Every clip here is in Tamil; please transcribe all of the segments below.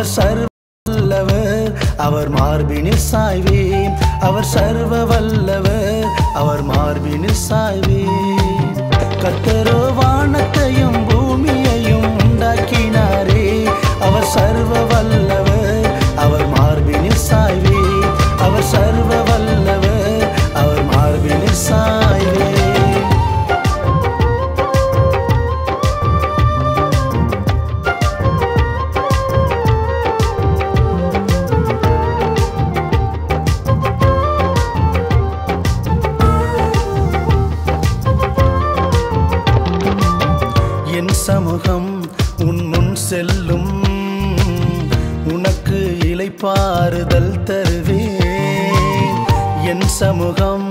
அவர் சர்வ வல்லவர், அவர் மார்பினில் சாய்வேன். அவர் சர்வ வல்லவர், அவர் மார்பினில் சாய்வேன். கர்த்தரோ வானத்தையும் பூமியையும் உண்டாக்கினாரே. அவர் சர்வ வல்லவர், அவர் மார்பினில் சாய்வேன். அவர் சர்வ வல்லவர், அவர் மார்பினில் சாய்வேன். என் சமூகம் உன் முன் செல்லும், உனக்கு இளைப்பாறுதல் தருவேன். என் சமூகம்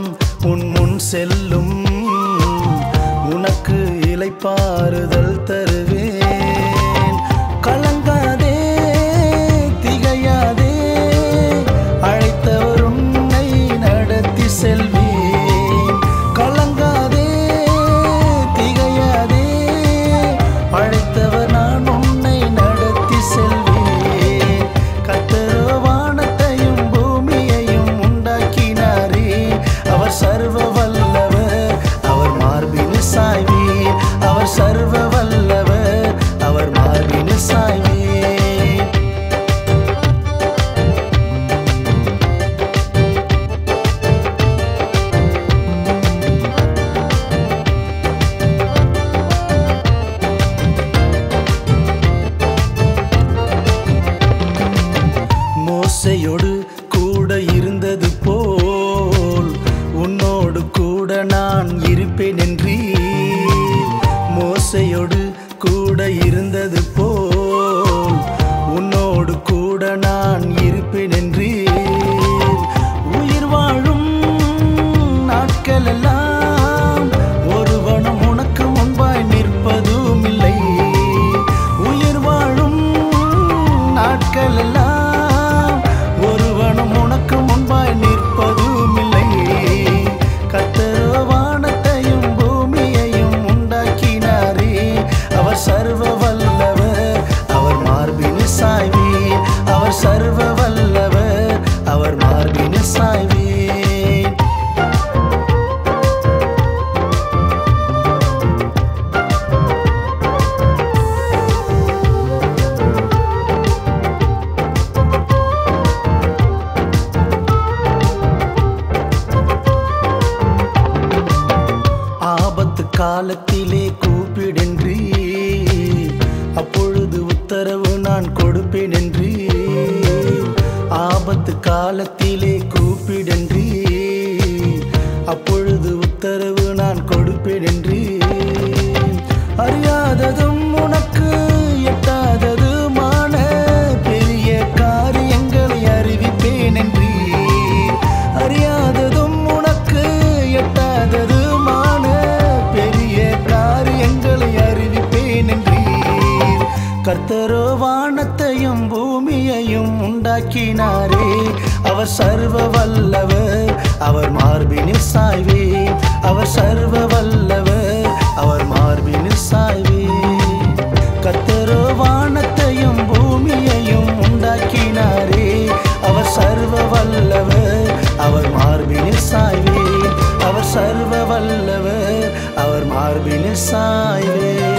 உன் முன் செல்லும், உனக்கு இளைப்பாறுதல் தருவேன். கலங்காதே திகையாதே, அழைத்தவர் உன்னை நடத்தி செல்வேன். கலங்காதே திகையாதே, அழைத்தவர் நான் உன்னை நடத்தி செல்வேன். கர்த்தரோ வானத்தையும் பூமியையும் உண்டாக்கினாரே. அவர் சர்வ வல்லவர், அவர் மார்பினில் சாய்வேன். அவர் சர்வ வல்லவர், அவர் மார்பினில் சாய்வேன். மோசேயோடு கூட இருந்தது போல் உன்னோடு கூட நான் இருப்பேன் என்றீர். மோசேயோடு கூட இருந்தது போல் உன்னோடு கூட நான் இருப்பேன் என்றீர். உயிர் வாழும் நாட்கள் எல்லாம் ஒருவனும் உனக்கு முன்பாய் நிற்பதும் இல்லை. உயிர் வாழும் நாட்கள் எல்லாம் ஒருவனும் உனக்கு முன்பாய் நிற்பதும் இல்லை. கர்த்தரோ வானத்தையும் பூமியையும் உண்டாக்கினாரே. அவர் சர்வ வல்லவர், அவர் மார்பினில் சாய்வேன். அவர் சர்வ வல்லவர், அவர் மார்பினில் சாய்வேன். ஆபத்து காலத்திலே கூப்பிடென்றீர், அப்பொழுது உத்தரவு நான் கொடுப்பேன் என்றீர். ஆபத்து காலத்திலே கூப்பிடென்றீர், அப்பொழுது உத்தரவு நான் கொடுப்பேன் என்றீர். அறியாததும் உனக்கு எட்டாததுமான பெரிய காரியங்களை அறிவிப்பேன் என்றீர். அறியாததும் உனக்கு எட்டாததுமான பெரிய காரியங்களை அறிவிப்பேன் என்றீர். கர்த்தரோ வானத்தையும் பூமியையும் உண்டாக்கினாரே. அவர் சர்வ வல்லவர், அவர் மார்பினில் சாய்வேன். அவர் சர்வ வல்லவர், அவர் மார்பினில் சாய்வேன். கர்த்தரோ வானத்தையும் பூமியையும் உண்டாக்கினாரே. அவர் சர்வ வல்லவர், அவர் மார்பினில் சாய்வேன். அவர் சர்வ வல்லவர், அவர் மார்பினில் சாய்வேன்.